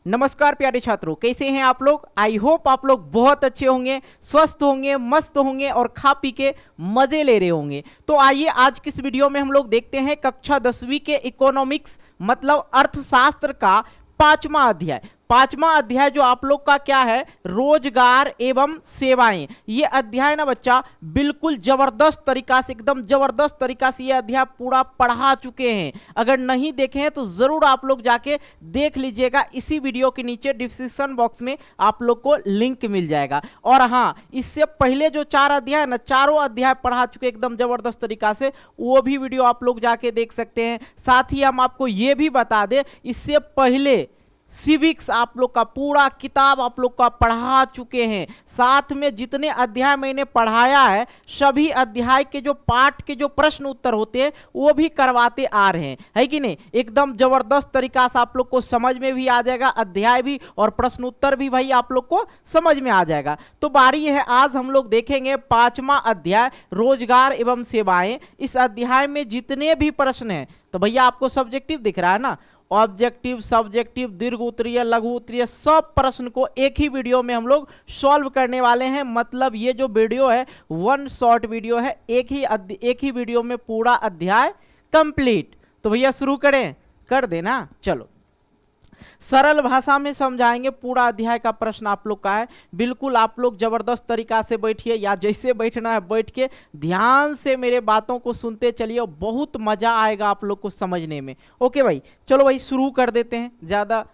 नमस्कार प्यारे छात्रों, कैसे हैं आप लोग। आई होप आप लोग बहुत अच्छे होंगे, स्वस्थ होंगे, मस्त होंगे और खा पी के मजे ले रहे होंगे। तो आइए आज की इस वीडियो में हम लोग देखते हैं कक्षा 10वीं के इकोनॉमिक्स मतलब अर्थशास्त्र का पांचवा अध्याय जो आप लोग का क्या है, रोजगार एवं सेवाएं। ये अध्याय ना बच्चा बिल्कुल जबरदस्त तरीका से, एकदम जबरदस्त तरीका से ये अध्याय पूरा पढ़ा चुके हैं। अगर नहीं देखे हैं तो जरूर आप लोग जाके देख लीजिएगा, इसी वीडियो के नीचे डिस्क्रिप्शन बॉक्स में आप लोग को लिंक मिल जाएगा। और हाँ, इससे पहले जो 4 अध्याय ना, चारों अध्याय पढ़ा चुके एकदम जबरदस्त तरीका से, वो भी वीडियो आप लोग जाके देख सकते हैं। साथ ही हम आपको ये भी बता दें, इससे पहले सिविक्स आप लोग का पूरा किताब आप लोग का पढ़ा चुके हैं। साथ में जितने अध्याय मैंने पढ़ाया है, सभी अध्याय के जो पाठ के जो प्रश्न उत्तर होते हैं वो भी करवाते आ रहे हैं, है कि नहीं। एकदम जबरदस्त तरीका से आप लोग को समझ में भी आ जाएगा, अध्याय भी और प्रश्न उत्तर भी भाई आप लोग को समझ में आ जाएगा। तो बारी है, आज हम लोग देखेंगे 5वां अध्याय रोजगार एवं सेवाएं। इस अध्याय में जितने भी प्रश्न हैं, तो भैया आपको सब्जेक्टिव दिख रहा है ना, ऑब्जेक्टिव, सब्जेक्टिव, दीर्घ उत्तरीय, लघु उत्तरीय, सब प्रश्न को एक ही वीडियो में हम लोग सॉल्व करने वाले हैं। मतलब ये जो वीडियो है वन शॉर्ट वीडियो है, एक ही वीडियो में पूरा अध्याय कंप्लीट। तो भैया शुरू करें, कर देना। चलो सरल भाषा में समझाएंगे, पूरा अध्याय का प्रश्न आप लोग का है। बिल्कुल आप लोग जबरदस्त तरीका से बैठिए, या जैसे बैठना है बैठ के ध्यान से मेरे बातों को सुनते चलिए, बहुत मजा आएगा आप लोग को समझने में। ओके भाई, चलो भाई शुरू कर देते हैं, ज्यादा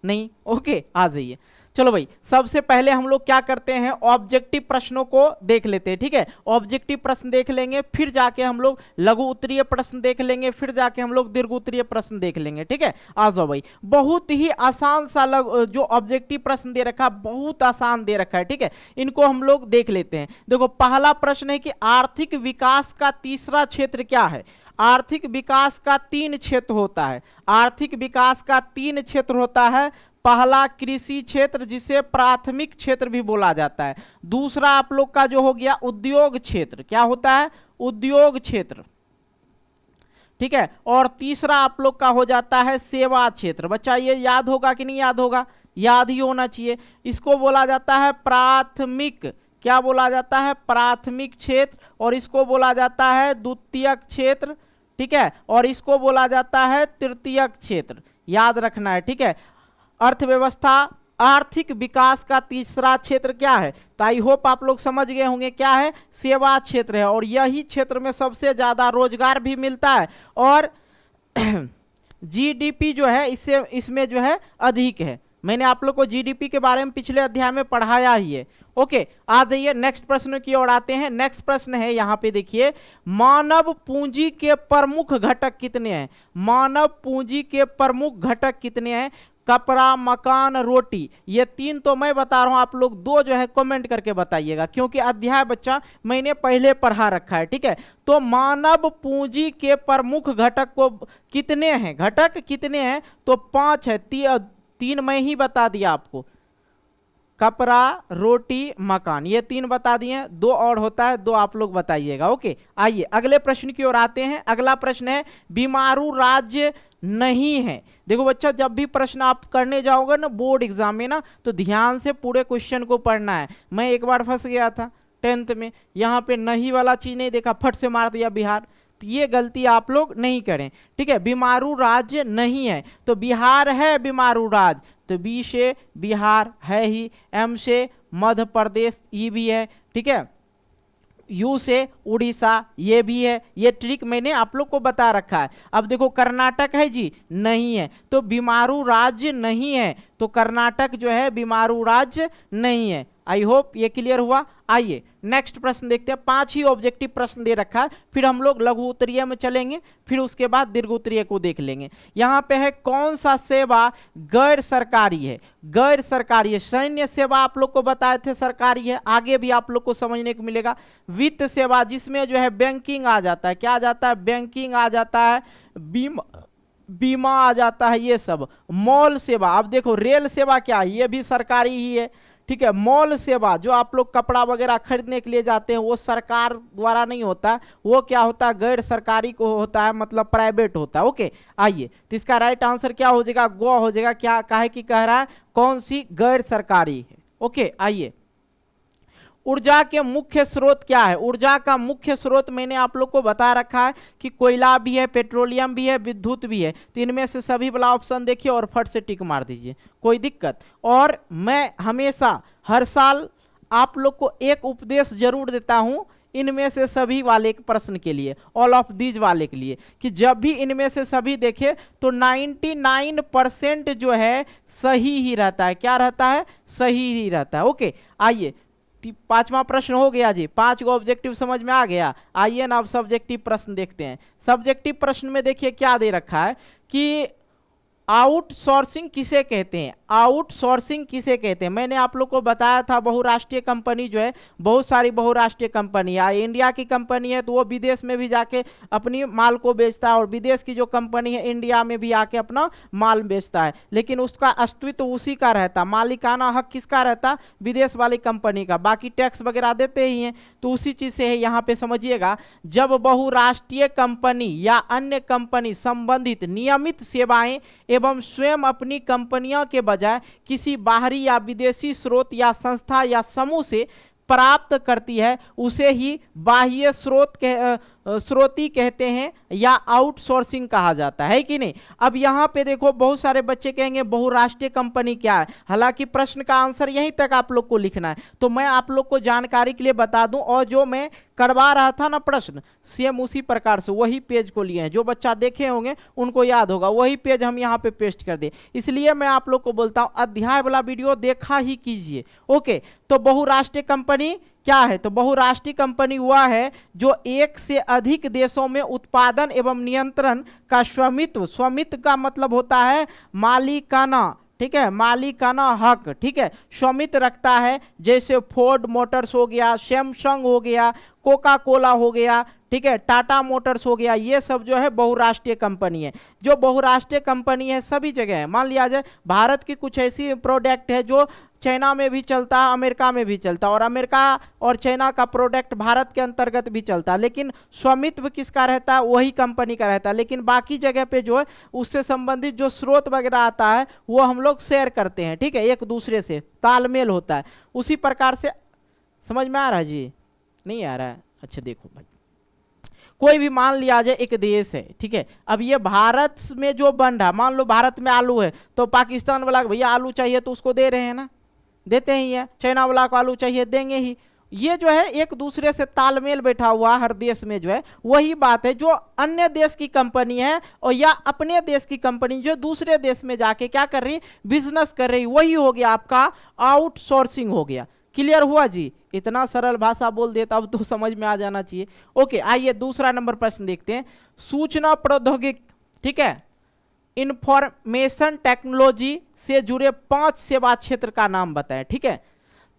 नहीं। ओके आ जाइए। चलो भाई, सबसे पहले हम लोग क्या करते हैं, ऑब्जेक्टिव प्रश्नों को देख लेते हैं। ठीक है, ऑब्जेक्टिव प्रश्न देख लेंगे, फिर जाके हम लोग लघु उत्तरीय प्रश्न देख लेंगे, फिर जाके हम लोग दीर्घ उत्तरीय प्रश्न देख लेंगे। ठीक है, आ जाओ भाई। बहुत ही आसान सा जो ऑब्जेक्टिव प्रश्न दे रखा है, बहुत आसान दे रखा है। ठीक है, इनको हम लोग देख लेते हैं। देखो पहला प्रश्न है कि आर्थिक विकास का तीसरा क्षेत्र क्या है। आर्थिक विकास का 3 क्षेत्र होता है। आर्थिक विकास का 3 क्षेत्र होता है। पहला कृषि क्षेत्र, जिसे प्राथमिक क्षेत्र भी बोला जाता है। दूसरा आप लोग का जो हो गया उद्योग क्षेत्र, क्या होता है, उद्योग क्षेत्र। ठीक है, और तीसरा आप लोग का हो जाता है सेवा क्षेत्र। बच्चा ये याद होगा कि नहीं याद होगा, याद ही होना चाहिए। इसको बोला जाता है प्राथमिक, क्या बोला जाता है, प्राथमिक क्षेत्र, और इसको बोला जाता है द्वितीयक क्षेत्र। ठीक है, और इसको बोला जाता है तृतीयक क्षेत्र, याद रखना है। ठीक है, अर्थव्यवस्था, आर्थिक विकास का तीसरा क्षेत्र क्या है, तो आई होप आप लोग समझ गए होंगे क्या है, सेवा क्षेत्र है। और यही क्षेत्र में सबसे ज्यादा रोजगार भी मिलता है, और जीडीपी जो है इसमें जो है अधिक है। मैंने आप लोग को जीडीपी के बारे में पिछले अध्याय में पढ़ाया ही है। ओके, आ जाइए नेक्स्ट प्रश्न की ओर आते हैं। नेक्स्ट प्रश्न है, यहाँ पे देखिए, मानव पूंजी के प्रमुख घटक कितने हैं। मानव पूंजी के प्रमुख घटक कितने हैं, कपड़ा, मकान, रोटी। ये 3 तो मैं बता रहा हूं, आप लोग 2 जो है कमेंट करके बताइएगा, क्योंकि अध्याय बच्चा मैंने पहले पढ़ा रखा है। ठीक है, तो मानव पूंजी के प्रमुख घटक को कितने हैं, घटक कितने हैं, तो 5 है। 3 मैं ही बता दिया आपको, कपड़ा, रोटी, मकान, ये 3 बता दिए। 2 और होता है, 2 आप लोग बताइएगा। ओके, आइए अगले प्रश्न की ओर आते हैं। अगला प्रश्न है, बीमारू राज्य नहीं है। देखो बच्चा, जब भी प्रश्न आप करने जाओगे ना बोर्ड एग्जाम में ना, तो ध्यान से पूरे क्वेश्चन को पढ़ना है। मैं एक बार फंस गया था 10th में, यहाँ पे नहीं वाला चीज नहीं देखा, फट से मार दिया बिहार। तो ये गलती आप लोग नहीं करें। ठीक है, बीमारू राज्य नहीं है, तो बिहार है बीमारू राज्य, तो बी से बिहार है ही, एम से मध्य प्रदेश, ई भी है। ठीक है, यू से उड़ीसा, ये भी है। ये ट्रिक मैंने आप लोग को बता रखा है। अब देखो कर्नाटक है जी, नहीं है, तो बीमारू राज्य नहीं है, तो कर्नाटक जो है बीमारू राज्य नहीं है। आई होप ये क्लियर हुआ। आइए नेक्स्ट प्रश्न देखते हैं। 5 ही ऑब्जेक्टिव प्रश्न दे रखा है, फिर हम लोग लघु उत्तरीय में चलेंगे, फिर उसके बाद दीर्घ उत्तरीय को देख लेंगे। यहाँ पे है, कौन सा सेवा गैर सरकारी है। गैर सरकारी है, सैन्य सेवा आप लोग को बताए थे सरकारी है, आगे भी आप लोग को समझने को मिलेगा। वित्त सेवा, जिसमें जो है बैंकिंग आ जाता है, क्या आ जाता है, बैंकिंग आ जाता है, बीमा आ जाता है, ये सब। मॉल सेवा, अब देखो रेल सेवा क्या है, ये भी सरकारी ही है। ठीक है। मॉल सेवा, जो आप लोग कपड़ा वगैरह खरीदने के लिए जाते हैं, वो सरकार द्वारा नहीं होता, वो क्या होता है, गैर सरकारी को होता है, मतलब प्राइवेट होता है। ओके, आइए, तो इसका राइट आंसर क्या हो जाएगा, गो हो जाएगा। क्या काहे की कह रहा है, कौन सी, गैर सरकारी है। ओके, आइए, ऊर्जा के मुख्य स्रोत क्या है। ऊर्जा का मुख्य स्रोत मैंने आप लोग को बता रखा है कि कोयला भी है, पेट्रोलियम भी है, विद्युत भी है। तो इनमें से सभी वाला ऑप्शन देखिए और फट से टिक मार दीजिए, कोई दिक्कत। और मैं हमेशा हर साल आप लोग को एक उपदेश जरूर देता हूं इनमें से सभी वाले के प्रश्न के लिए, ऑल ऑफ दीज वाले के लिए, कि जब भी इनमें से सभी देखे तो 99% जो है सही ही रहता है। क्या रहता है, सही ही रहता है। ओके, आइए, पांचवा प्रश्न हो गया जी, 5 गो ऑब्जेक्टिव समझ में आ गया। आइए ना अब सब्जेक्टिव प्रश्न देखते हैं। सब्जेक्टिव प्रश्न में देखिए क्या दे रखा है कि आउटसोर्सिंग किसे कहते हैं। आउटसोर्सिंग किसे कहते हैं, मैंने आप लोग को बताया था बहुराष्ट्रीय कंपनी जो है, बहुत सारी बहुराष्ट्रीय कंपनी है। इंडिया की कंपनी है तो वो विदेश में भी जाके अपनी माल को बेचता है, और विदेश की जो कंपनी है इंडिया में भी आके अपना माल बेचता है, लेकिन उसका अस्तित्व उसी का रहता, मालिकाना हक किसका रहता, विदेश वाली कंपनी का। बाकी टैक्स वगैरह देते ही हैं, तो उसी चीज से है। यहाँ पे समझिएगा, जब बहुराष्ट्रीय कंपनी या अन्य कंपनी संबंधित नियमित सेवाएं एवं स्वयं अपनी कंपनियों के बजाय किसी बाहरी या विदेशी स्रोत या संस्था या समूह से प्राप्त करती है, उसे ही बाह्य स्रोती कहते हैं या आउटसोर्सिंग कहा जाता है कि नहीं। अब यहाँ पे देखो, बहुत सारे बच्चे कहेंगे बहुराष्ट्रीय कंपनी क्या है, हालांकि प्रश्न का आंसर यहीं तक आप लोग को लिखना है। तो मैं आप लोग को जानकारी के लिए बता दूं, और जो मैं करवा रहा था ना प्रश्न, सेम उसी प्रकार से वही पेज को लिए हैं। जो बच्चा देखे होंगे उनको याद होगा, वही पेज हम यहाँ पे पेस्ट कर दे। इसलिए मैं आप लोग को बोलता हूँ अध्याय वाला वीडियो देखा ही कीजिए। ओके, तो बहुराष्ट्रीय कंपनी क्या है, तो बहुराष्ट्रीय कंपनी वह है जो एक से अधिक देशों में उत्पादन एवं नियंत्रण का स्वामित्व, स्वामित्व का मतलब होता है मालिकाना, ठीक है, मालिकाना हक, ठीक है, स्वामित्व रखता है। जैसे फोर्ड मोटर्स हो गया, सैमसंग हो गया, कोका कोला हो गया, ठीक है, टाटा मोटर्स हो गया, ये सब जो है बहुराष्ट्रीय कंपनी है। जो बहुराष्ट्रीय कंपनी है सभी जगह है। मान लिया जाए भारत की कुछ ऐसी प्रोडक्ट है जो चाइना में भी चलता है, अमेरिका में भी चलता है, और अमेरिका और चाइना का प्रोडक्ट भारत के अंतर्गत भी चलता है, लेकिन स्वामित्व किसका रहता है, वही कंपनी का रहता है। लेकिन बाकी जगह पे जो है उससे संबंधित जो स्रोत वगैरह आता है वो हम लोग शेयर करते हैं, ठीक है, एक दूसरे से तालमेल होता है। उसी प्रकार से, समझ में आ रहा है जी, नहीं आ रहा है, अच्छा देखो भाई, कोई भी मान लिया जाए एक देश है, ठीक है, अब ये भारत में जो बन रहा, मान लो भारत में आलू है तो पाकिस्तान वाला भैया आलू चाहिए तो उसको दे रहे हैं ना, देते ही है। चाइना वाला को आलू चाहिए, देंगे ही। ये जो है एक दूसरे से तालमेल बैठा हुआ हर देश में जो है, वही बात है जो अन्य देश की कंपनी है और या अपने देश की कंपनी जो दूसरे देश में जाके क्या कर रही, बिजनेस कर रही, वही हो गया आपका आउटसोर्सिंग हो गया। क्लियर हुआ जी, इतना सरल भाषा बोल देता, अब तो समझ में आ जाना चाहिए। ओके, आइए दूसरा नंबर प्रश्न देखते हैं। सूचना प्रौद्योगिकी, ठीक है, इंफॉर्मेशन टेक्नोलॉजी से जुड़े 5 सेवा क्षेत्र का नाम बताएं, ठीक है।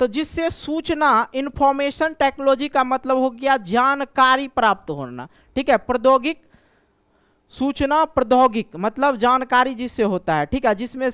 तो जिससे सूचना, इंफॉर्मेशन टेक्नोलॉजी का मतलब हो गया जानकारी प्राप्त होना, ठीक है, प्रौद्योगिक, सूचना प्रौद्योगिक मतलब जानकारी जिससे होता है, ठीक है, जिसमें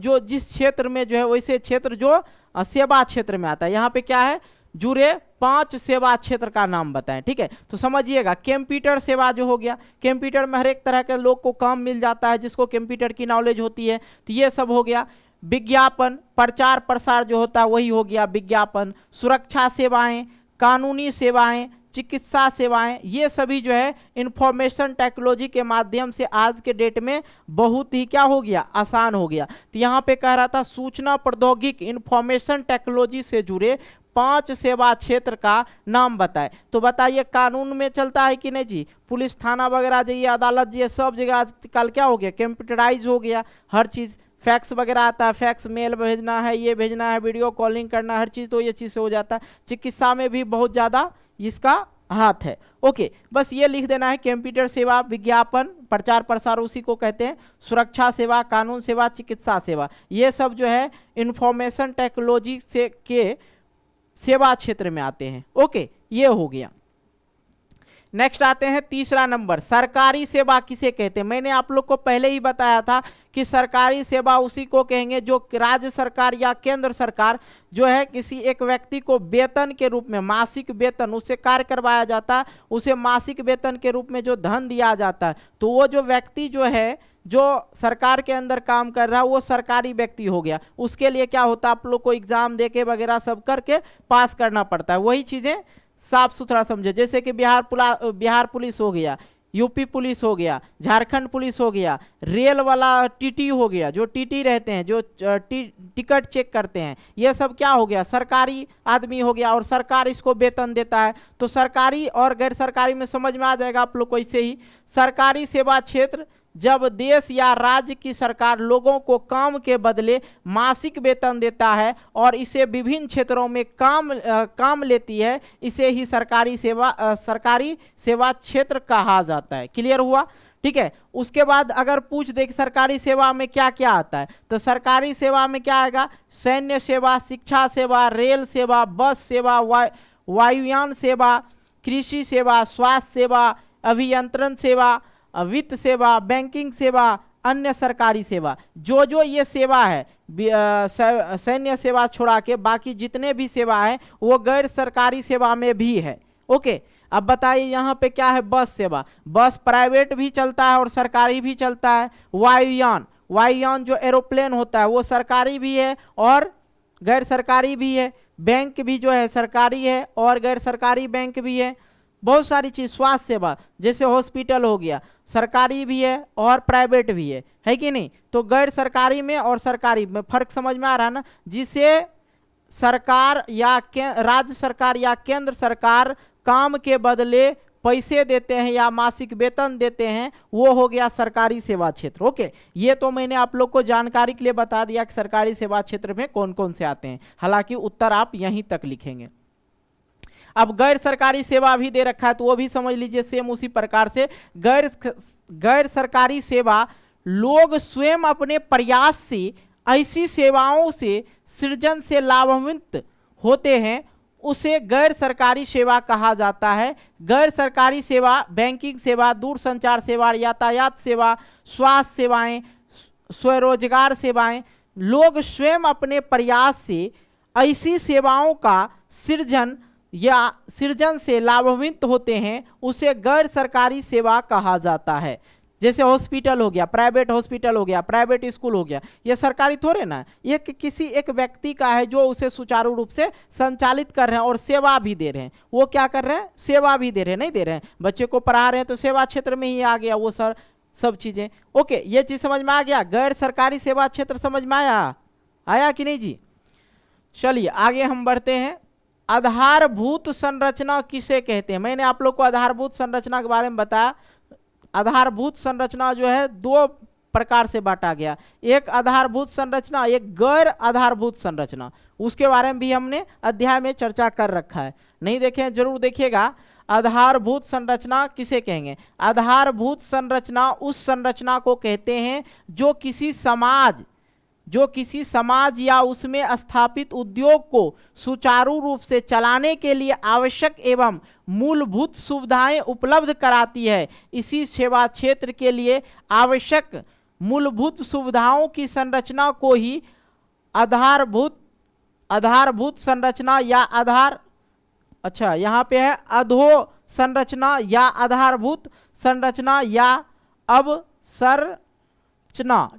जो जिस क्षेत्र में जो है वैसे क्षेत्र जो सेवा क्षेत्र में आता है। यहाँ पे क्या है, जुड़े 5 सेवा क्षेत्र का नाम बताएं, ठीक है। तो समझिएगा, कंप्यूटर सेवा जो हो गया, कंप्यूटर में हर एक तरह के लोग को काम मिल जाता है जिसको कंप्यूटर की नॉलेज होती है, तो ये सब हो गया। विज्ञापन, प्रचार प्रसार जो होता है वही हो गया विज्ञापन। सुरक्षा सेवाएं, कानूनी सेवाएं, चिकित्सा सेवाएं, ये सभी जो है इंफॉर्मेशन टेक्नोलॉजी के माध्यम से आज के डेट में बहुत ही क्या हो गया, आसान हो गया। तो यहाँ पे कह रहा था सूचना प्रौद्योगिकी इंफॉर्मेशन टेक्नोलॉजी से जुड़े 5 सेवा क्षेत्र का नाम बताए। तो बताइए कानून में चलता है कि नहीं जी, पुलिस थाना वगैरह जाइए, अदालत जाइए, सब जगह आजकल क्या हो गया, कंप्यूटराइज हो गया हर चीज़। फैक्स वगैरह आता है, फैक्स मेल भेजना है, ये भेजना है, वीडियो कॉलिंग करना, हर चीज़ तो ये चीज़ से हो जाता है। चिकित्सा में भी बहुत ज़्यादा इसका हाथ है। ओके, बस ये लिख देना है, कंप्यूटर सेवा, विज्ञापन, प्रचार प्रसार उसी को कहते हैं, सुरक्षा सेवा, कानून सेवा, चिकित्सा सेवा, ये सब जो है इंफॉर्मेशन टेक्नोलॉजी से के सेवा क्षेत्र में आते हैं। ओके, ये हो गया। नेक्स्ट आते हैं तीसरा नंबर, सरकारी सेवा किसे कहते हैं। मैंने आप लोग को पहले ही बताया था कि सरकारी सेवा उसी को कहेंगे जो राज्य सरकार या केंद्र सरकार जो है किसी एक व्यक्ति को वेतन के रूप में, मासिक वेतन उससे कार्य करवाया जाता है, उसे मासिक वेतन के रूप में जो धन दिया जाता है, तो वो जो व्यक्ति जो है जो सरकार के अंदर काम कर रहा है वो सरकारी व्यक्ति हो गया। उसके लिए क्या होता है, आप लोग को एग्जाम देके वगैरह सब करके पास करना पड़ता है। वही चीजें साफ सुथरा समझे, जैसे कि बिहार पुलिस हो गया, यूपी पुलिस हो गया, झारखंड पुलिस हो गया, रेल वाला टीटी हो गया, जो टीटी रहते हैं जो टिकट चेक करते हैं, ये सब क्या हो गया, सरकारी आदमी हो गया और सरकार इसको वेतन देता है। तो सरकारी और गैर सरकारी में समझ में आ जाएगा आप लोग को। ऐसे ही सरकारी सेवा क्षेत्र जब देश या राज्य की सरकार लोगों को काम के बदले मासिक वेतन देता है और इसे विभिन्न क्षेत्रों में काम लेती है, इसे ही सरकारी सेवा क्षेत्र कहा जाता है। क्लियर हुआ? ठीक है। उसके बाद अगर पूछ दे कि सरकारी सेवा में क्या क्या आता है, तो सरकारी सेवा में क्या आएगा, सैन्य सेवा, शिक्षा सेवा, रेल सेवा, बस सेवा, वायुयान सेवा, कृषि सेवा, स्वास्थ्य सेवा, अभियंत्रण सेवा, वित्त सेवा, बैंकिंग सेवा, अन्य सरकारी सेवा। जो ये सेवा है सैन्य सेवा छोड़ा के बाकी जितने भी सेवा है वो गैर सरकारी सेवा में भी है। ओके, अब बताइए यहाँ पे क्या है, बस सेवा। बस प्राइवेट भी चलता है और सरकारी भी चलता है। वायुयान जो एरोप्लेन होता है वो सरकारी भी है और गैर सरकारी भी है। बैंक भी जो है सरकारी है और गैर सरकारी बैंक भी है। बहुत सारी चीज, स्वास्थ्य सेवा जैसे हॉस्पिटल हो गया, सरकारी भी है और प्राइवेट भी है कि नहीं? तो गैर सरकारी में और सरकारी में फर्क समझ में आ रहा है ना? जिसे सरकार या राज्य सरकार या केंद्र सरकार काम के बदले पैसे देते हैं या मासिक वेतन देते हैं, वो हो गया सरकारी सेवा क्षेत्र। ओके, ये तो मैंने आप लोग को जानकारी के लिए बता दिया कि सरकारी सेवा क्षेत्र में कौन कौन से आते हैं। हालांकि उत्तर आप यहीं तक लिखेंगे। अब गैर सरकारी सेवा भी दे रखा है तो वो भी समझ लीजिए सेम उसी प्रकार से। गैर सरकारी सेवा लोग स्वयं अपने प्रयास से ऐसी सेवाओं से सृजन से लाभान्वित होते हैं, उसे गैर सरकारी सेवा कहा जाता है। गैर सरकारी सेवा बैंकिंग सेवा, दूरसंचार सेवा, यातायात सेवा, स्वास्थ्य सेवाएं, स्वरोजगार सेवाएं। लोग स्वयं अपने प्रयास से ऐसी सेवाओं का सृजन से लाभान्वित होते हैं, उसे गैर सरकारी सेवा कहा जाता है। जैसे हॉस्पिटल हो गया, प्राइवेट हॉस्पिटल हो गया, प्राइवेट स्कूल हो गया, ये सरकारी थोड़े ना, ये किसी एक व्यक्ति का है जो उसे सुचारू रूप से संचालित कर रहे हैं और सेवा भी दे रहे हैं। वो क्या कर रहे हैं, सेवा भी दे रहे हैं, नहीं दे रहे हैं, बच्चे को पढ़ा रहे हैं तो सेवा क्षेत्र में ही आ गया वो सब चीजें। ओके, ये चीज समझ में आ गया। गैर सरकारी सेवा क्षेत्र समझ में आया कि नहीं जी? चलिए आगे हम बढ़ते हैं। आधारभूत संरचना किसे कहते हैं? मैंने आप लोग को आधारभूत संरचना के बारे में बताया। आधारभूत संरचना जो है दो प्रकार से बांटा गया, एक आधारभूत संरचना, एक गैर आधारभूत संरचना। उसके बारे में भी हमने अध्याय में चर्चा कर रखा है, नहीं देखे जरूर देखिएगा। आधारभूत संरचना किसे कहेंगे? आधारभूत संरचना उस संरचना को कहते हैं जो किसी समाज या उसमें स्थापित उद्योग को सुचारू रूप से चलाने के लिए आवश्यक एवं मूलभूत सुविधाएं उपलब्ध कराती है। इसी सेवा क्षेत्र के लिए आवश्यक मूलभूत सुविधाओं की संरचना को ही आधारभूत संरचना या यहाँ पे है अधो संरचना या आधारभूत संरचना या अवसंरचना,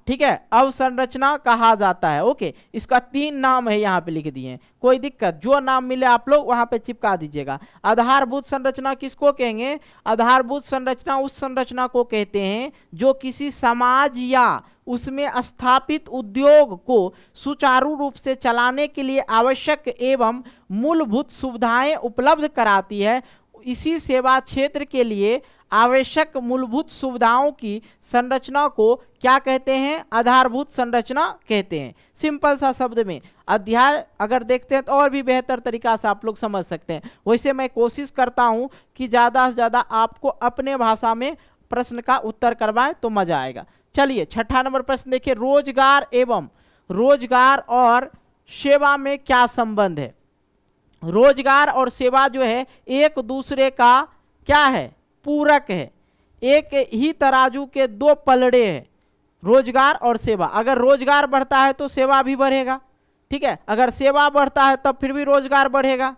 ठीक है, अवसंरचना कहा जाता है। ओके, इसका 3 नाम है यहाँ पे लिख दिए हैं, कोई दिक्कत, जो नाम मिले आप लोग वहां पे चिपका दीजिएगा। आधारभूत संरचना किसको कहेंगे? आधारभूत संरचना उस संरचना को कहते हैं जो किसी समाज या उसमें स्थापित उद्योग को सुचारू रूप से चलाने के लिए आवश्यक एवं मूलभूत सुविधाएं उपलब्ध कराती है। इसी सेवा क्षेत्र के लिए आवश्यक मूलभूत सुविधाओं की संरचना को क्या कहते हैं? आधारभूत संरचना कहते हैं। सिंपल सा शब्द में अध्याय अगर देखते हैं तो और भी बेहतर तरीका से आप लोग समझ सकते हैं। वैसे मैं कोशिश करता हूं कि ज़्यादा से ज़्यादा आपको अपने भाषा में प्रश्न का उत्तर करवाएं तो मजा आएगा। चलिए 6ठा नंबर प्रश्न देखिए, रोजगार और सेवा में क्या संबंध है? रोजगार और सेवा जो है एक दूसरे का क्या है? पूरक है। एक ही तराजू के 2 पलड़े हैं। रोजगार और सेवा। अगर रोजगार बढ़ता है तो सेवा भी बढ़ेगा, ठीक है। अगर सेवा बढ़ता है तब फिर भी रोजगार बढ़ेगा।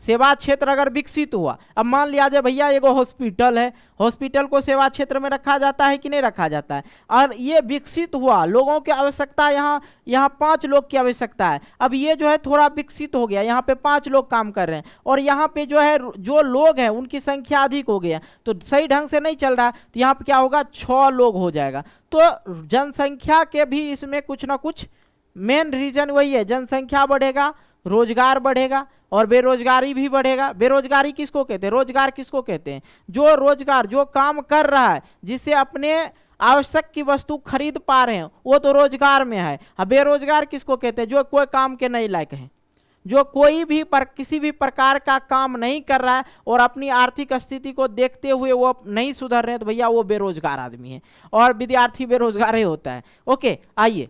सेवा क्षेत्र अगर विकसित हुआ, अब मान लिया जाए भैया एगो हॉस्पिटल है, हॉस्पिटल को सेवा क्षेत्र में रखा जाता है कि नहीं रखा जाता है, और ये विकसित हुआ, लोगों की आवश्यकता यहाँ 5 लोग की आवश्यकता है। अब ये जो है थोड़ा विकसित हो गया, यहाँ पे 5 लोग काम कर रहे हैं, और यहाँ पे जो है जो लोग हैं उनकी संख्या अधिक हो गया, तो सही ढंग से नहीं चल रहा, तो यहाँ पे क्या होगा, 6 लोग हो जाएगा। तो जनसंख्या के भी इसमें कुछ ना कुछ मेन रीजन वही है, जनसंख्या बढ़ेगा, रोजगार बढ़ेगा और बेरोजगारी भी बढ़ेगा। बेरोजगारी किसको कहते हैं, रोजगार किसको कहते हैं, जो रोजगार, जो काम कर रहा है जिससे अपने आवश्यक की वस्तु खरीद पा रहे हैं, वो तो रोजगार में है। अब बेरोजगार किसको कहते हैं, जो कोई काम के नहीं लायक हैं, जो कोई भी किसी भी प्रकार का काम नहीं कर रहा है और अपनी आर्थिक स्थिति को देखते हुए वो नहीं सुधर रहे हैं, तो भैया वो बेरोजगार आदमी है, और विद्यार्थी बेरोजगार ही होता है। ओके, आइए,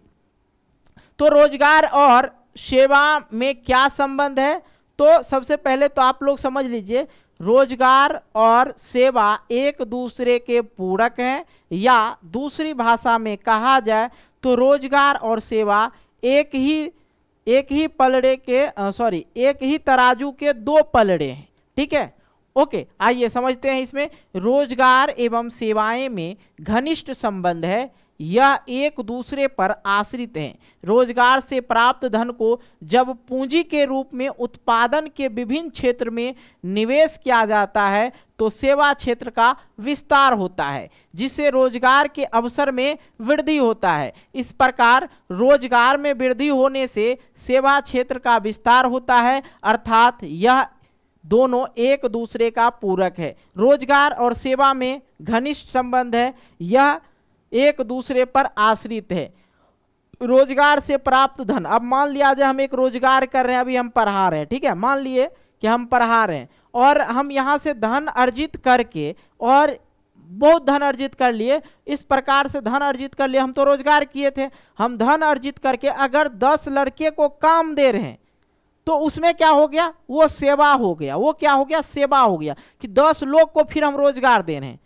तो रोजगार और सेवा में क्या संबंध है, तो सबसे पहले तो आप लोग समझ लीजिए, रोजगार और सेवा एक दूसरे के पूरक हैं, या दूसरी भाषा में कहा जाए तो रोजगार और सेवा एक ही पलड़े के एक ही तराजू के 2 पलड़े हैं, ठीक है। ओके, आइए समझते हैं। इसमें रोजगार एवं सेवाएं में घनिष्ठ संबंध है, यह एक दूसरे पर आश्रित हैं। रोजगार से प्राप्त धन को जब पूंजी के रूप में उत्पादन के विभिन्न क्षेत्र में निवेश किया जाता है तो सेवा क्षेत्र का विस्तार होता है, जिससे रोजगार के अवसर में वृद्धि होता है। इस प्रकार रोजगार में वृद्धि होने से सेवा क्षेत्र का विस्तार होता है, अर्थात यह दोनों एक दूसरे का पूरक है। रोजगार और सेवा में घनिष्ठ संबंध है, यह एक दूसरे पर आश्रित है। रोजगार से प्राप्त धन, अब मान लिया जाए हम एक रोजगार कर रहे हैं, अभी हम पढ़ा रहे हैं, ठीक है, मान लिए कि हम पढ़ा रहे हैं और हम यहाँ से धन अर्जित करके, और बहुत धन अर्जित कर लिए, इस प्रकार से धन अर्जित कर लिए, हम तो रोजगार किए थे, हम धन अर्जित करके अगर 10 लड़के को काम दे रहे हैं तो उसमें क्या हो गया, वो सेवा हो गया। वो क्या हो गया, सेवा हो गया, कि 10 लोग को फिर हम रोजगार दे रहे हैं,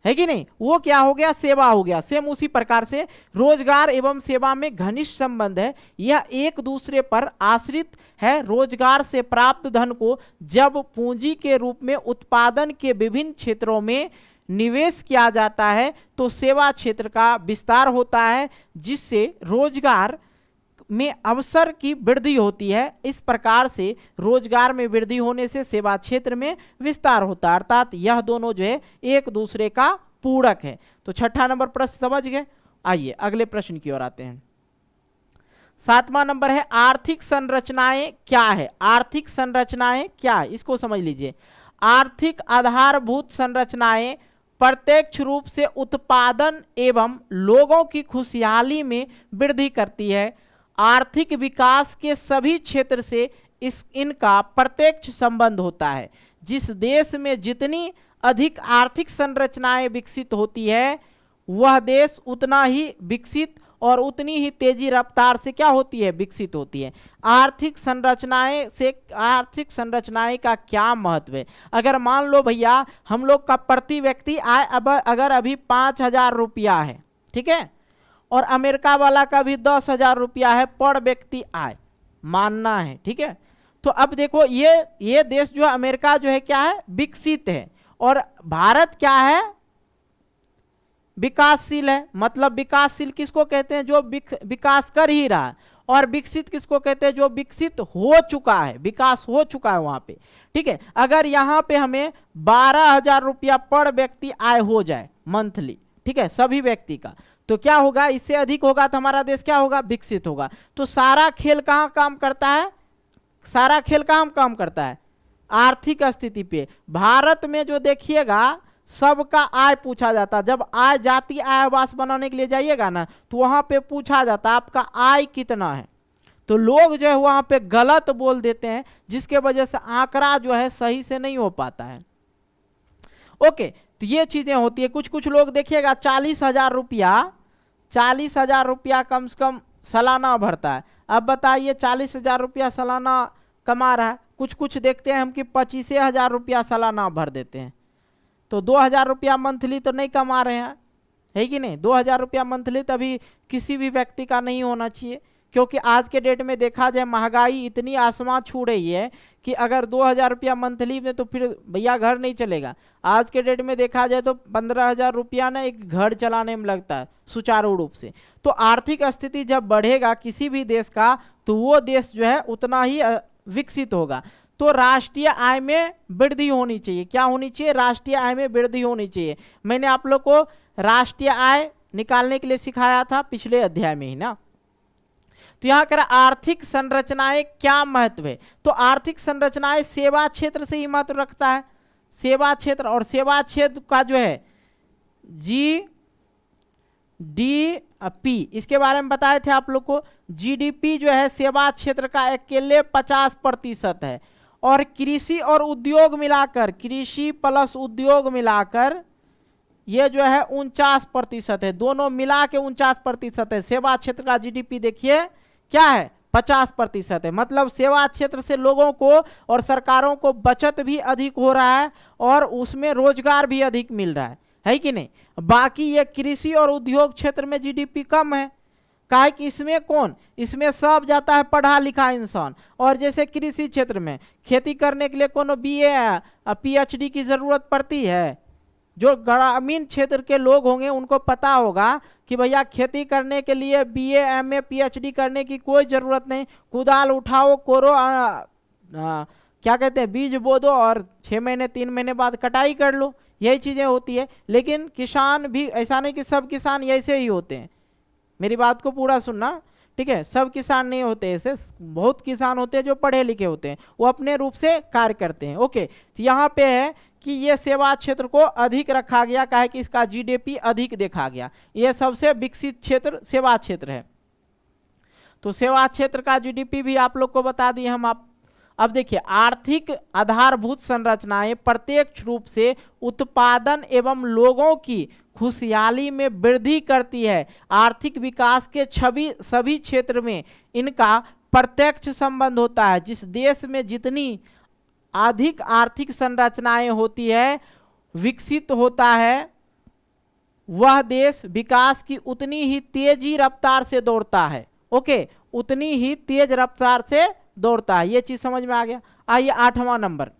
है कि नहीं, वो क्या हो गया, सेवा हो गया। सेम उसी प्रकार से रोजगार एवं सेवा में घनिष्ठ संबंध है, यह एक दूसरे पर आश्रित है। रोजगार से प्राप्त धन को जब पूंजी के रूप में उत्पादन के विभिन्न क्षेत्रों में निवेश किया जाता है तो सेवा क्षेत्र का विस्तार होता है, जिससे रोजगार में अवसर की वृद्धि होती है। इस प्रकार से रोजगार में वृद्धि होने से सेवा क्षेत्र में विस्तार होता है, अर्थात यह दोनों जो है एक दूसरे का पूरक है। तो 6ठा नंबर प्रश्न समझ गए। आइए अगले प्रश्न की ओर आते हैं। 7वां नंबर है आर्थिक संरचनाएं क्या है। आर्थिक संरचनाएं क्या है, इसको समझ लीजिए। आर्थिक आधारभूत संरचनाएं प्रत्यक्ष रूप से उत्पादन एवं लोगों की खुशहाली में वृद्धि करती है। आर्थिक विकास के सभी क्षेत्र से इनका प्रत्यक्ष संबंध होता है। जिस देश में जितनी अधिक आर्थिक संरचनाएं विकसित होती है, वह देश उतना ही विकसित और उतनी ही तेजी रफ्तार से क्या होती है, विकसित होती है। आर्थिक संरचनाएं का क्या महत्व है। अगर मान लो भैया हम लोग का प्रति व्यक्ति आय अगर अभी 5,000 रुपया है, ठीक है, और अमेरिका वाला का भी 10,000 रुपया है पर व्यक्ति आय मानना है, ठीक है। तो अब देखो ये देश जो है, अमेरिका जो है क्या है, विकसित है, और भारत क्या है, विकासशील है। मतलब विकासशील किसको कहते हैं, जो विकास कर ही रहा है, और विकसित किसको कहते हैं, जो विकसित हो चुका है, विकास हो चुका है वहां पे, ठीक है। अगर यहाँ पे हमें 12,000 रुपया पर व्यक्ति आय हो जाए मंथली, ठीक है, सभी व्यक्ति का, तो क्या होगा, इससे अधिक होगा तो हमारा देश क्या होगा, विकसित होगा। तो सारा खेल कहाँ काम करता है, सारा खेल कहाँ काम करता है, आर्थिक स्थिति पे। भारत में जो देखिएगा सबका आय पूछा जाता है। जब आय जाति आय आवास बनाने के लिए जाइएगा ना, तो वहां पे पूछा जाता है आपका आय कितना है, तो लोग जो है वहां पे गलत बोल देते हैं, जिसके वजह से आंकड़ा जो है सही से नहीं हो पाता है। ओके, तो ये चीजें होती है। कुछ लोग देखिएगा 40,000 रुपया कम से कम सालाना भरता है। अब बताइए 40,000 रुपया सालाना कमा रहा है, कुछ देखते हैं हम कि 25,000 रुपया सालाना भर देते हैं, तो 2,000 रुपया मंथली तो नहीं कमा रहे हैं। है कि नहीं। 2000 रुपया मंथली तभी किसी भी व्यक्ति का नहीं होना चाहिए, क्योंकि आज के डेट में देखा जाए महंगाई इतनी आसमान छू रही है कि अगर 2000 रुपया मंथली में तो फिर भैया घर नहीं चलेगा। आज के डेट में देखा जाए तो 15,000 रुपया ना एक घर चलाने में लगता है सुचारू रूप से। तो आर्थिक स्थिति जब बढ़ेगा किसी भी देश का तो वो देश जो है उतना ही विकसित होगा। तो राष्ट्रीय आय में वृद्धि होनी चाहिए। क्या होनी चाहिए? राष्ट्रीय आय में वृद्धि होनी चाहिए। मैंने आप लोग को राष्ट्रीय आय निकालने के लिए सिखाया था पिछले अध्याय में ही ना। तो यहाँ कर आर्थिक संरचनाएं क्या महत्व है, तो आर्थिक संरचनाएं सेवा क्षेत्र से ही महत्व रखता है। सेवा क्षेत्र, और सेवा क्षेत्र का जो है GDP, इसके बारे में बताए थे आप लोग को। GDP जो है सेवा क्षेत्र का अकेले 50% है, और कृषि और उद्योग मिलाकर, कृषि प्लस उद्योग मिलाकर ये जो है 49% है। दोनों मिला के 49% है। सेवा क्षेत्र का GDP देखिए क्या है, 50% है। मतलब सेवा क्षेत्र से लोगों को और सरकारों को बचत भी अधिक हो रहा है और उसमें रोजगार भी अधिक मिल रहा है कि नहीं। बाकी ये कृषि और उद्योग क्षेत्र में GDP कम है। काहे कि इसमें सब जाता है पढ़ा लिखा इंसान। और जैसे कृषि क्षेत्र में खेती करने के लिए कोनो BA PhD की जरूरत पड़ती है। जो ग्रामीण क्षेत्र के लोग होंगे उनको पता होगा कि भैया खेती करने के लिए BA MA PhD करने की कोई ज़रूरत नहीं। कुदाल उठाओ, कोरो क्या कहते हैं, बीज बो दो और 6 महीने 3 महीने बाद कटाई कर लो, यही चीज़ें होती है। लेकिन किसान भी ऐसा नहीं कि सब किसान ऐसे ही होते हैं। मेरी बात को पूरा सुनना, ठीक है। सब किसान नहीं होते ऐसे, बहुत किसान होते हैं जो पढ़े लिखे होते हैं, वो अपने रूप से कार्य करते हैं। ओके, तो यहाँ पे है कि ये सेवा क्षेत्र को अधिक रखा गया, काहे कि इसका GDP अधिक देखा गया। ये सबसे विकसित क्षेत्र सेवा क्षेत्र है। तो सेवा क्षेत्र का GDP भी आप लोग को बता दिए हम। अब देखिए, आर्थिक आधारभूत संरचनाएं प्रत्यक्ष रूप से उत्पादन एवं लोगों की खुशहाली में वृद्धि करती है। आर्थिक विकास के सभी क्षेत्र में इनका प्रत्यक्ष संबंध होता है। जिस देश में जितनी अधिक आर्थिक संरचनाएं होती है, विकसित होता है, वह देश विकास की उतनी ही तेजी रफ्तार से दौड़ता है। ओके, उतनी ही तेज रफ्तार से दौड़ता है। ये चीज समझ में आ गया। आइए 8वां नंबर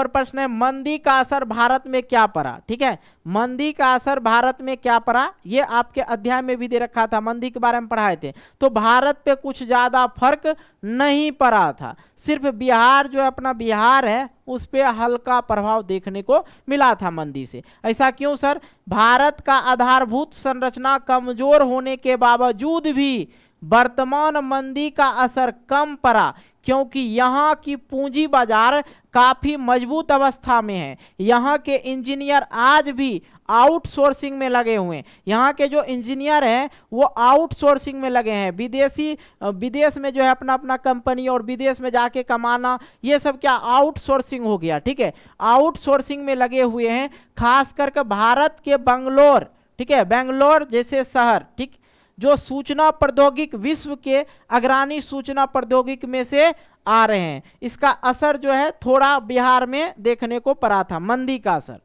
प्रश्न है, मंदी का असर भारत में क्या पड़ा। ठीक है, मंदी का असर भारत में क्या पड़ा, ये आपके अध्याय में भी दे रखा था, मंदी के बारे में पढ़ाए थे। तो भारत पे कुछ ज्यादा फर्क नहीं पड़ा था। सिर्फ बिहार जो अपना बिहार है उस पे हल्का प्रभाव देखने को मिला था मंदी से। ऐसा क्यों सर? भारत का आधारभूत संरचना कमजोर होने के बावजूद भी वर्तमान मंदी का असर कम पड़ा, क्योंकि यहाँ की पूंजी बाजार काफी मजबूत अवस्था में है। यहाँ के इंजीनियर आज भी आउटसोर्सिंग में लगे हुए हैं। यहाँ के जो इंजीनियर हैं वो आउटसोर्सिंग में लगे हैं। विदेश में जो है अपना अपना कंपनी और विदेश में जाके कमाना, ये सब क्या आउटसोर्सिंग हो गया। ठीक है, आउटसोर्सिंग में लगे हुए हैं। खास करके भारत के बेंगलोर, ठीक है, बेंगलोर जैसे शहर, ठीक, जो सूचना प्रौद्योगिकी विश्व के अग्रणी सूचना प्रौद्योगिकी में से आ रहे हैं। इसका असर जो है थोड़ा बिहार में देखने को पड़ा था, मंदी का असर।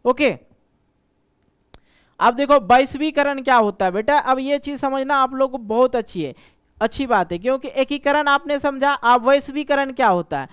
ओके, अब देखो वैश्वीकरण क्या होता है बेटा। अब ये चीज समझना आप लोग को बहुत अच्छी बात है, क्योंकि एकीकरण आपने समझा। अब वैश्वीकरण क्या होता है?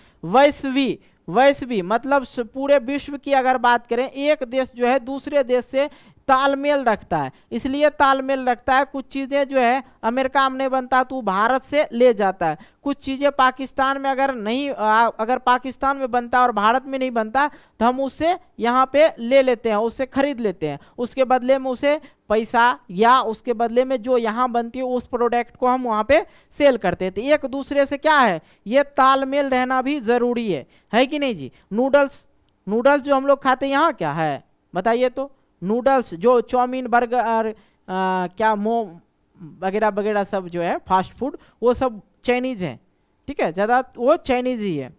वैश्वी मतलब पूरे विश्व की अगर बात करें, एक देश जो है दूसरे देश से तालमेल रखता है। इसलिए तालमेल रखता है, कुछ चीज़ें जो है अमेरिका में नहीं बनता तो भारत से ले जाता है। कुछ चीज़ें पाकिस्तान में अगर पाकिस्तान में बनता और भारत में नहीं बनता तो हम उससे यहाँ पे ले लेते हैं, उससे खरीद लेते हैं। उसके बदले में उसे पैसा या उसके बदले में जो यहाँ बनती है उस प्रोडक्ट को हम वहाँ पे सेल करते थे। एक दूसरे से क्या है, ये तालमेल रहना भी ज़रूरी है कि नहीं जी। नूडल्स जो हम लोग खाते हैं यहाँ क्या है बताइए तो। नूडल्स जो चाउमीन बर्गर क्या वगैरह वगैरह सब जो है फास्ट फूड, वो सब चाइनीज है। ठीक है, ज़्यादा वो चाइनीज ही है।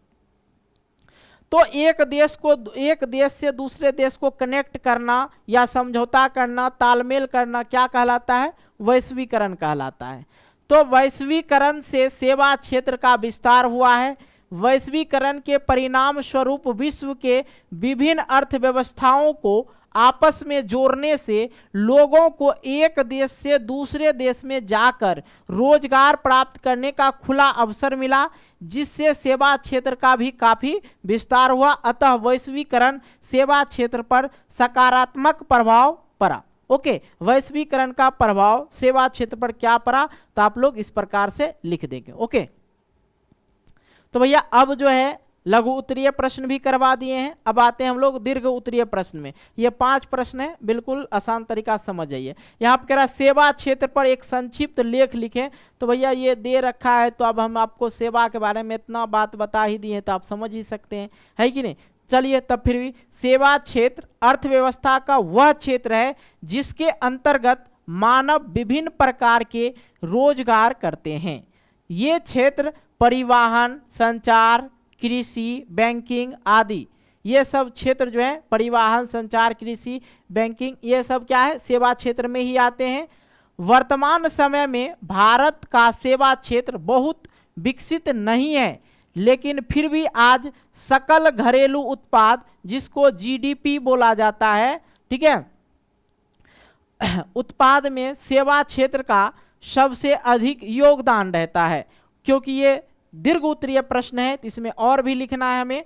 तो एक देश से दूसरे देश को कनेक्ट करना या समझौता करना, तालमेल करना क्या कहलाता है? वैश्वीकरण कहलाता है। तो वैश्वीकरण से सेवा क्षेत्र का विस्तार हुआ है। वैश्वीकरण के परिणाम स्वरूप विश्व के विभिन्न अर्थव्यवस्थाओं को आपस में जोड़ने से लोगों को एक देश से दूसरे देश में जाकर रोजगार प्राप्त करने का खुला अवसर मिला, जिससे सेवा क्षेत्र का भी काफी विस्तार हुआ। अतः वैश्वीकरण सेवा क्षेत्र पर सकारात्मक प्रभाव पड़ा। ओके, वैश्वीकरण का प्रभाव सेवा क्षेत्र पर क्या पड़ा, तो आप लोग इस प्रकार से लिख देंगे। ओके, तो भैया अब जो है लघु उत्तरीय प्रश्न भी करवा दिए हैं। अब आते हैं हम लोग दीर्घ उत्तरीय प्रश्न में। ये 5 प्रश्न है, बिल्कुल आसान तरीका समझ जाइए। यहाँ पे कह रहा है सेवा क्षेत्र पर एक संक्षिप्त लेख लिखें। तो भैया ये दे रखा है, तो अब हम आपको सेवा के बारे में इतना बात बता ही दिए तो आप समझ ही सकते हैं, है कि नहीं। चलिए तब फिर भी, सेवा क्षेत्र अर्थव्यवस्था का वह क्षेत्र है जिसके अंतर्गत मानव विभिन्न प्रकार के रोजगार करते हैं। ये क्षेत्र परिवहन, संचार, कृषि, बैंकिंग आदि, ये सब क्षेत्र जो है परिवहन, संचार, कृषि, बैंकिंग, ये सब क्या है, सेवा क्षेत्र में ही आते हैं। वर्तमान समय में भारत का सेवा क्षेत्र बहुत विकसित नहीं है, लेकिन फिर भी आज सकल घरेलू उत्पाद, जिसको जीडीपी बोला जाता है, ठीक है, उत्पाद में सेवा क्षेत्र का सबसे अधिक योगदान रहता है। क्योंकि ये दीर्घ उत्तरीय प्रश्न है तो इसमें और भी लिखना है हमें।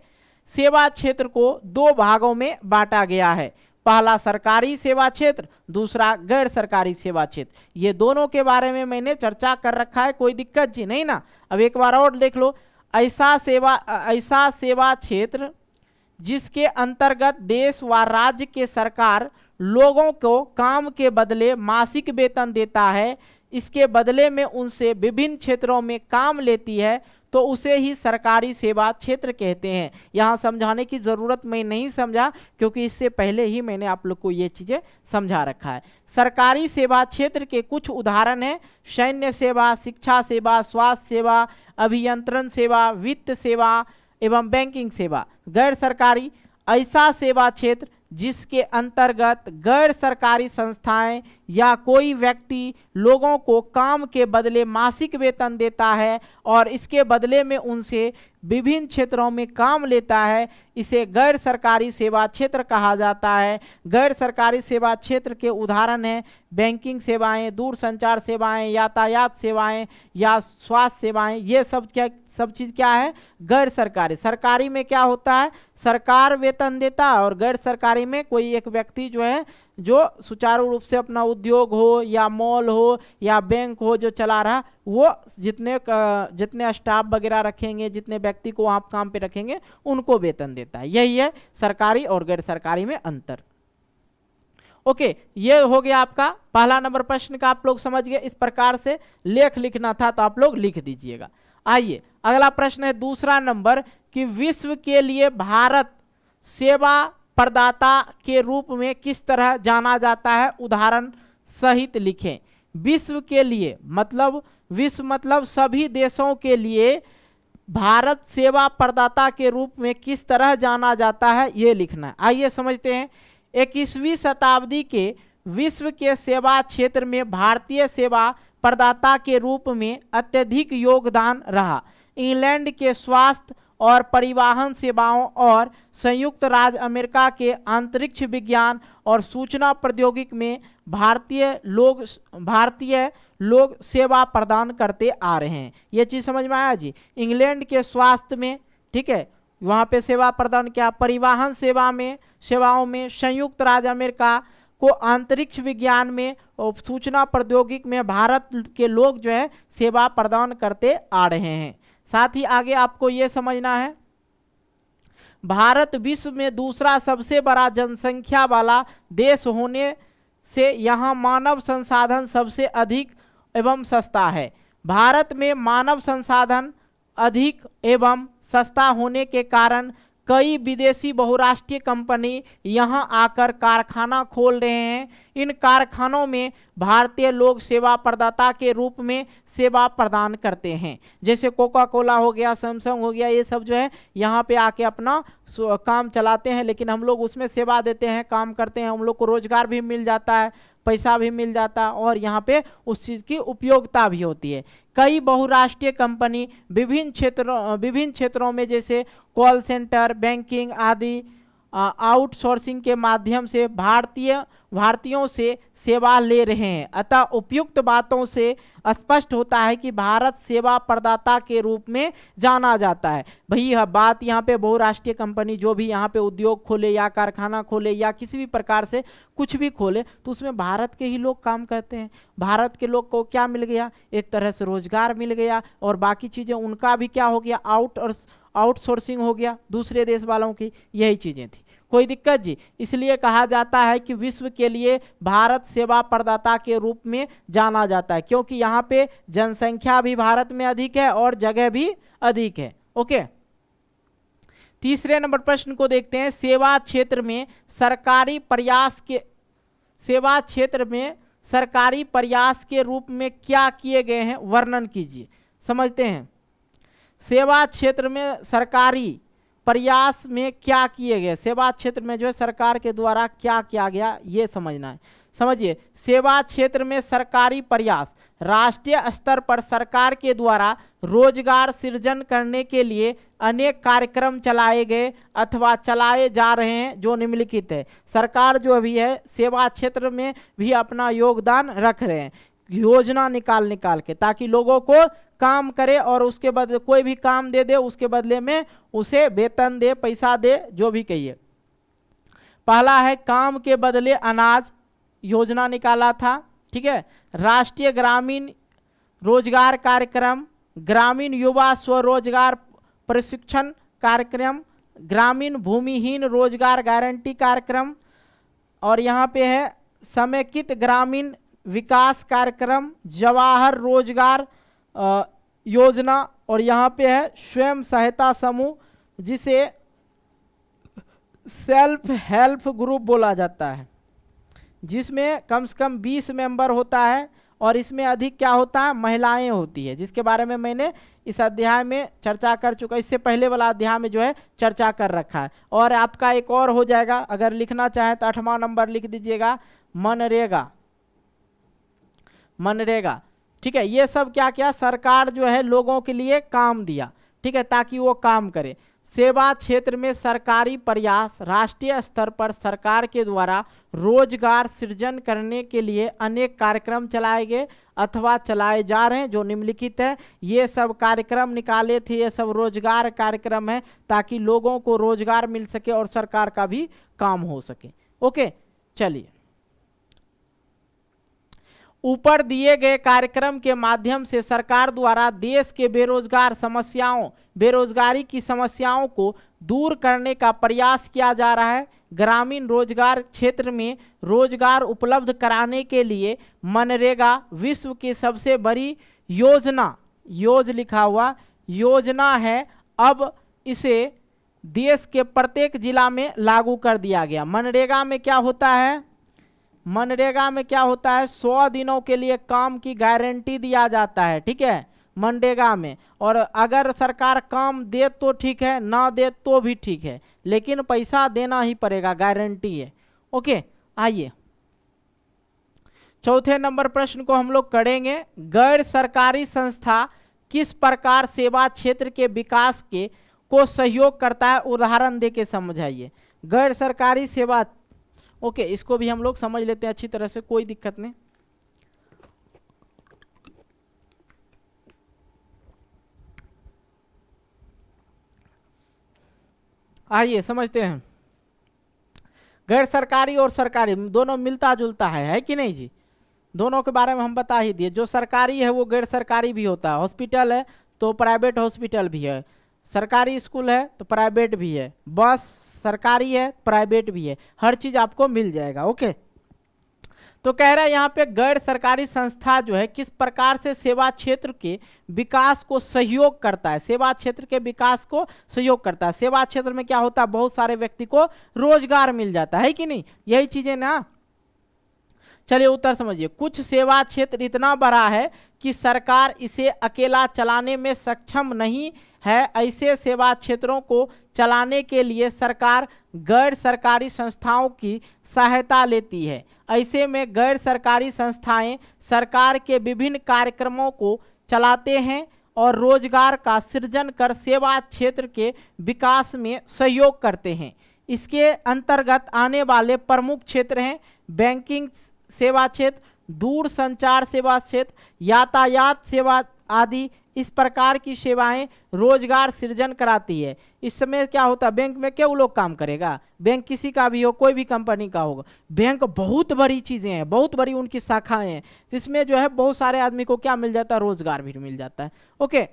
सेवा क्षेत्र को 2 भागों में बांटा गया है, पहला सरकारी सेवा क्षेत्र, दूसरा गैर सरकारी सेवा क्षेत्र। ये दोनों के बारे में मैंने चर्चा कर रखा है, कोई दिक्कत जी नहीं ना। अब एक बार और देख लो, ऐसा सेवा क्षेत्र जिसके अंतर्गत देश व राज्य के सरकार लोगों को काम के बदले मासिक वेतन देता है, इसके बदले में उनसे विभिन्न क्षेत्रों में काम लेती है, तो उसे ही सरकारी सेवा क्षेत्र कहते हैं। यहाँ समझाने की ज़रूरत मैं नहीं समझा, क्योंकि इससे पहले ही मैंने आप लोग को ये चीज़ें समझा रखा है। सरकारी सेवा क्षेत्र के कुछ उदाहरण हैं: सैन्य सेवा, शिक्षा सेवा, स्वास्थ्य सेवा, अभियंत्रण सेवा, वित्त सेवा एवं बैंकिंग सेवा। गैर सरकारी, ऐसा सेवा क्षेत्र जिसके अंतर्गत गैर सरकारी संस्थाएं या कोई व्यक्ति लोगों को काम के बदले मासिक वेतन देता है और इसके बदले में उनसे विभिन्न क्षेत्रों में काम लेता है, इसे गैर सरकारी सेवा क्षेत्र कहा जाता है। गैर सरकारी सेवा क्षेत्र के उदाहरण हैं बैंकिंग सेवाएं, दूरसंचार सेवाएं, यातायात सेवाएं या स्वास्थ्य सेवाएं। ये सब चीज़ क्या है, गैर सरकारी। सरकारी में क्या होता है, सरकार वेतन देता है, और गैर सरकारी में कोई एक व्यक्ति जो है जो सुचारू रूप से अपना उद्योग हो या मॉल हो या बैंक हो जो चला रहा, वो जितने स्टाफ वगैरह रखेंगे, जितने व्यक्ति को वहाँ काम पे रखेंगे, उनको वेतन देता है। यही है सरकारी और गैर सरकारी में अंतर। ओके, ये हो गया आपका पहला नंबर प्रश्न का, आप लोग समझ गए। इस प्रकार से लेख लिखना था तो आप लोग लिख दीजिएगा। आइए अगला प्रश्न है दूसरा नंबर कि विश्व के लिए भारत सेवा प्रदाता के रूप में किस तरह जाना जाता है, उदाहरण सहित लिखें। विश्व के लिए मतलब, विश्व मतलब सभी देशों के लिए भारत सेवा प्रदाता के रूप में किस तरह जाना जाता है, ये लिखना है। आइए समझते हैं। 21वीं शताब्दी के विश्व के सेवा क्षेत्र में भारतीय सेवा प्रदाता के रूप में अत्यधिक योगदान रहा। इंग्लैंड के स्वास्थ्य और परिवहन सेवाओं और संयुक्त राज्य अमेरिका के अंतरिक्ष विज्ञान और सूचना प्रौद्योगिकी में भारतीय लोग सेवा प्रदान करते आ रहे हैं। ये चीज़ समझ में आया जी। इंग्लैंड के स्वास्थ्य में, ठीक है, वहाँ पे सेवा प्रदान किया। परिवहन सेवाओं में संयुक्त राज्य अमेरिका को अंतरिक्ष विज्ञान में और सूचना प्रौद्योगिकी में भारत के लोग जो है सेवा प्रदान करते आ रहे हैं। साथ ही आगे आपको ये समझना है, भारत विश्व में दूसरा सबसे बड़ा जनसंख्या वाला देश होने से यहाँ मानव संसाधन सबसे अधिक एवं सस्ता है। भारत में मानव संसाधन अधिक एवं सस्ता होने के कारण कई विदेशी बहुराष्ट्रीय कंपनी यहाँ आकर कारखाना खोल रहे हैं। इन कारखानों में भारतीय लोग सेवा प्रदाता के रूप में सेवा प्रदान करते हैं। जैसे कोका कोला हो गया, सैमसंग हो गया, ये सब जो है यहाँ पे आके अपना काम चलाते हैं, लेकिन हम लोग उसमें सेवा देते हैं, काम करते हैं, हम लोग को रोजगार भी मिल जाता है, पैसा भी मिल जाता है और यहाँ पे उस चीज़ की उपयोगिता भी होती है। कई बहुराष्ट्रीय कंपनी विभिन्न क्षेत्रों में जैसे कॉल सेंटर, बैंकिंग आदि आउटसोर्सिंग के माध्यम से भारतीयों से सेवा ले रहे हैं। अतः उपयुक्त बातों से स्पष्ट होता है कि भारत सेवा प्रदाता के रूप में जाना जाता है। भाई यह बात यहाँ पे बहुराष्ट्रीय कंपनी जो भी यहाँ पे उद्योग खोले या कारखाना खोले या किसी भी प्रकार से कुछ भी खोले तो उसमें भारत के ही लोग काम करते हैं। भारत के लोग को क्या मिल गया, एक तरह से रोजगार मिल गया और बाकी चीज़ें उनका भी क्या हो गया, आउटसोर्सिंग हो गया दूसरे देश वालों की। यही चीज़ें थी, कोई दिक्कत जी। इसलिए कहा जाता है कि विश्व के लिए भारत सेवा प्रदाता के रूप में जाना जाता है, क्योंकि यहाँ पे जनसंख्या भी भारत में अधिक है और जगह भी अधिक है। ओके, तीसरे नंबर प्रश्न को देखते हैं। सेवा क्षेत्र में सरकारी प्रयास के रूप में क्या किए गए हैं, वर्णन कीजिए। समझते हैं, सेवा क्षेत्र में सरकारी प्रयास में क्या किए गए, सेवा क्षेत्र में जो है सरकार के द्वारा क्या किया गया ये समझना है। समझिए, सेवा क्षेत्र में सरकारी प्रयास, राष्ट्रीय स्तर पर सरकार के द्वारा रोजगार सृजन करने के लिए अनेक कार्यक्रम चलाए गए अथवा चलाए जा रहे हैं जो निम्नलिखित है। सरकार जो अभी है सेवा क्षेत्र में भी अपना योगदान रख रहे हैं, योजना निकाल के, ताकि लोगों को काम करे और उसके बदले कोई भी काम दे उसके बदले में उसे वेतन दे, पैसा दे, जो भी कहिए। पहला है काम के बदले अनाज, योजना निकाला था। ठीक है, राष्ट्रीय ग्रामीण रोजगार कार्यक्रम, ग्रामीण युवा स्वरोजगार प्रशिक्षण कार्यक्रम, ग्रामीण भूमिहीन रोजगार गारंटी कार्यक्रम, और यहाँ पे है समेकित ग्रामीण विकास कार्यक्रम, जवाहर रोजगार योजना, और यहाँ पे है स्वयं सहायता समूह जिसे सेल्फ हेल्प ग्रुप बोला जाता है, जिसमें कम से कम 20 मेंबर होता है और इसमें अधिक क्या होता है, महिलाएं होती है, जिसके बारे में मैंने इस अध्याय में चर्चा कर चुका, इससे पहले वाला अध्याय में जो है चर्चा कर रखा है। और आपका एक और हो जाएगा, अगर लिखना चाहे तो 8वां नंबर लिख दीजिएगा, मनरेगा। ठीक है, ये सब क्या क्या सरकार जो है लोगों के लिए काम दिया, ठीक है, ताकि वो काम करे। सेवा क्षेत्र में सरकारी प्रयास, राष्ट्रीय स्तर पर सरकार के द्वारा रोजगार सृजन करने के लिए अनेक कार्यक्रम चलाए गए अथवा चलाए जा रहे हैं जो निम्नलिखित है। ये सब कार्यक्रम निकाले थे, ये सब रोजगार कार्यक्रम है ताकि लोगों को रोजगार मिल सके और सरकार का भी काम हो सके। ओके, चलिए, ऊपर दिए गए कार्यक्रम के माध्यम से सरकार द्वारा देश के बेरोजगारी की समस्याओं को दूर करने का प्रयास किया जा रहा है। ग्रामीण रोजगार क्षेत्र में रोजगार उपलब्ध कराने के लिए मनरेगा विश्व की सबसे बड़ी योजना है। अब इसे देश के प्रत्येक जिला में लागू कर दिया गया। मनरेगा में क्या होता है, 100 दिनों के लिए काम की गारंटी दिया जाता है। ठीक है, मनरेगा में, और अगर सरकार काम दे तो ठीक है, ना दे तो भी ठीक है, लेकिन पैसा देना ही पड़ेगा, गारंटी है। ओके, आइए चौथे नंबर प्रश्न को हम लोग करेंगे। गैर सरकारी संस्था किस प्रकार सेवा क्षेत्र के विकास को सहयोग करता है, उदाहरण दे के समझाइए। गैर सरकारी सेवा, ओके, इसको भी हम लोग समझ लेते हैं अच्छी तरह से, कोई दिक्कत नहीं। आइए समझते हैं। गैर सरकारी और सरकारी दोनों मिलता जुलता है कि नहीं जी? दोनों के बारे में हम बता ही दिए। जो सरकारी है वो गैर सरकारी भी होता है। हॉस्पिटल है तो प्राइवेट हॉस्पिटल भी है, सरकारी स्कूल है तो प्राइवेट भी है, बस सरकारी है प्राइवेट भी है, हर चीज आपको मिल जाएगा। ओके, तो कह रहा है यहाँ पे गैर सरकारी संस्था जो है किस प्रकार से सेवा क्षेत्र के विकास को सहयोग करता है। सेवा क्षेत्र के विकास को सहयोग करता है। सेवा क्षेत्र में क्या होता है, बहुत सारे व्यक्ति को रोजगार मिल जाता है कि नहीं, यही चीजें ना। चलिए उत्तर समझिए। कुछ सेवा क्षेत्र इतना बड़ा है कि सरकार इसे अकेला चलाने में सक्षम नहीं है। ऐसे सेवा क्षेत्रों को चलाने के लिए सरकार गैर सरकारी संस्थाओं की सहायता लेती है। ऐसे में गैर सरकारी संस्थाएं सरकार के विभिन्न कार्यक्रमों को चलाते हैं और रोजगार का सृजन कर सेवा क्षेत्र के विकास में सहयोग करते हैं। इसके अंतर्गत आने वाले प्रमुख क्षेत्र हैं बैंकिंग सेवा क्षेत्र, दूर संचार सेवा क्षेत्र, यातायात सेवा आदि। इस प्रकार की सेवाएं रोजगार सृजन कराती है। इस समय क्या होता है, बैंक में क्या लोग काम करेगा, बैंक किसी का भी हो, कोई भी कंपनी का होगा, बैंक बहुत बड़ी चीजें हैं, बहुत बड़ी उनकी शाखाएं हैं, जिसमें जो है बहुत सारे आदमी को क्या मिल जाता है, रोजगार भी मिल जाता है। ओके,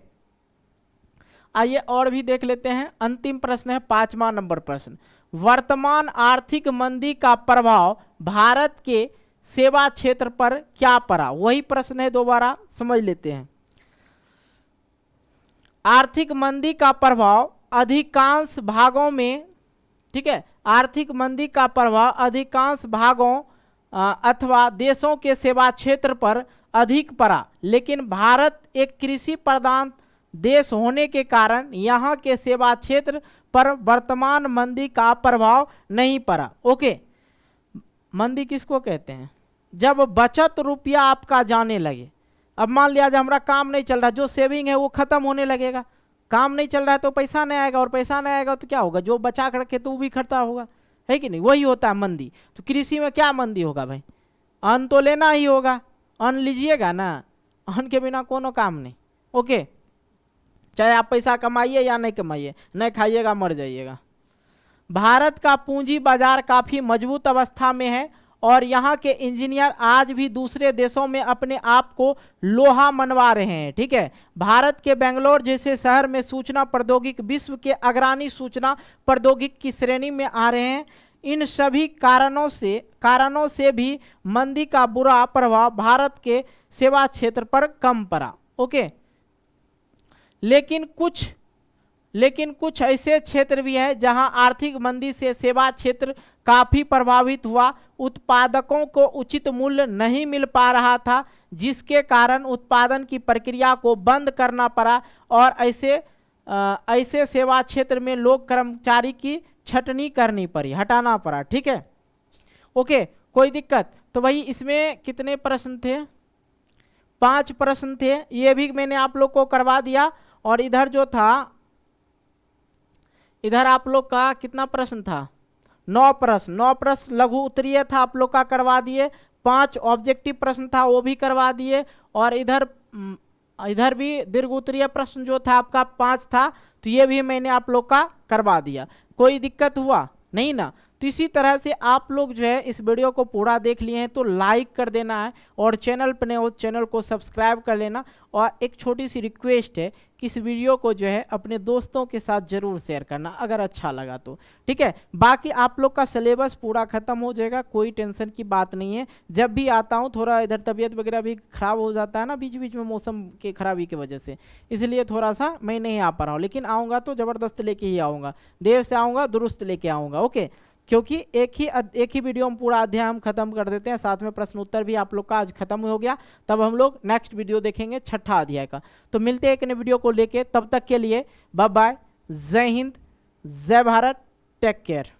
आइए और भी देख लेते हैं। अंतिम प्रश्न है 5वां नंबर प्रश्न, वर्तमान आर्थिक मंदी का प्रभाव भारत के सेवा क्षेत्र पर क्या पड़ा। वही प्रश्न है, दोबारा समझ लेते हैं। आर्थिक मंदी का प्रभाव अधिकांश भागों में, ठीक है, आर्थिक मंदी का प्रभाव अधिकांश भागों अथवा देशों के सेवा क्षेत्र पर अधिक पड़ा, लेकिन भारत एक कृषि प्रधान देश होने के कारण यहाँ के सेवा क्षेत्र पर वर्तमान मंदी का प्रभाव नहीं पड़ा। ओके, मंदी किसको कहते हैं, जब बचत रुपया आपका जाने लगे। अब मान लिया जब हमारा काम नहीं चल रहा, जो सेविंग है वो खत्म होने लगेगा, काम नहीं चल रहा है तो पैसा नहीं आएगा, और पैसा नहीं आएगा तो क्या होगा, जो बचा कर रखे तो वो भी खर्चा होगा, है कि नहीं। वही होता है मंदी। तो कृषि में क्या मंदी होगा भाई, अन्न तो लेना ही होगा, अन्न लीजिएगा ना, अन्न के बिना कोनो काम नहीं। ओके, चाहे आप पैसा कमाइए या नहीं कमाइए, नहीं खाइएगा मर जाइएगा। भारत का पूंजी बाजार काफी मजबूत अवस्था में है और यहाँ के इंजीनियर आज भी दूसरे देशों में अपने आप को लोहा मनवा रहे हैं। ठीक है, भारत के बेंगलोर जैसे शहर में सूचना प्रौद्योगिकी विश्व के अग्रणी सूचना प्रौद्योगिकी की श्रेणी में आ रहे हैं। इन सभी कारणों से भी मंदी का बुरा प्रभाव भारत के सेवा क्षेत्र पर कम पड़ा। ओके, लेकिन कुछ ऐसे क्षेत्र भी हैं जहां आर्थिक मंदी से सेवा क्षेत्र काफी प्रभावित हुआ। उत्पादकों को उचित मूल्य नहीं मिल पा रहा था, जिसके कारण उत्पादन की प्रक्रिया को बंद करना पड़ा और ऐसे सेवा क्षेत्र में लोग कर्मचारी की छटनी करनी पड़ी, हटाना पड़ा। ठीक है, ओके, कोई दिक्कत। तो भाई इसमें कितने प्रश्न थे, 5 प्रश्न थे, ये भी मैंने आप लोग को करवा दिया। और इधर जो था, इधर आप लोग का कितना प्रश्न था, 9 प्रश्न लघु उत्तरीय था, आप लोग का करवा दिए। 5 ऑब्जेक्टिव प्रश्न था, वो भी करवा दिए। और इधर भी दीर्घ उत्तरीय प्रश्न जो था आपका 5 था, तो ये भी मैंने आप लोग का करवा दिया। कोई दिक्कत हुआ नहीं ना। तो इसी तरह से आप लोग जो है इस वीडियो को पूरा देख लिए हैं तो लाइक कर देना है, और चैनल पर नए हो चैनल को सब्सक्राइब कर लेना। और एक छोटी सी रिक्वेस्ट है कि इस वीडियो को जो है अपने दोस्तों के साथ जरूर शेयर करना अगर अच्छा लगा तो। ठीक है, बाकी आप लोग का सिलेबस पूरा खत्म हो जाएगा, कोई टेंशन की बात नहीं है। जब भी आता हूँ थोड़ा इधर तबीयत वगैरह भी खराब हो जाता है ना बीच बीच में मौसम के खराबी की वजह से, इसलिए थोड़ा सा मैं नहीं आ पा रहा हूँ। लेकिन आऊँगा तो ज़बरदस्त लेके ही आऊँगा, देर से आऊँगा दुरुस्त लेके आऊँगा। ओके, क्योंकि एक ही वीडियो में पूरा अध्याय हम खत्म कर देते हैं, साथ में प्रश्न उत्तर भी आप लोग का आज खत्म हो गया। तब हम लोग नेक्स्ट वीडियो देखेंगे 6ठा अध्याय का। तो मिलते हैं एक नए वीडियो को लेके, तब तक के लिए बाय बाय, जय हिंद, जय भारत, टेक केयर।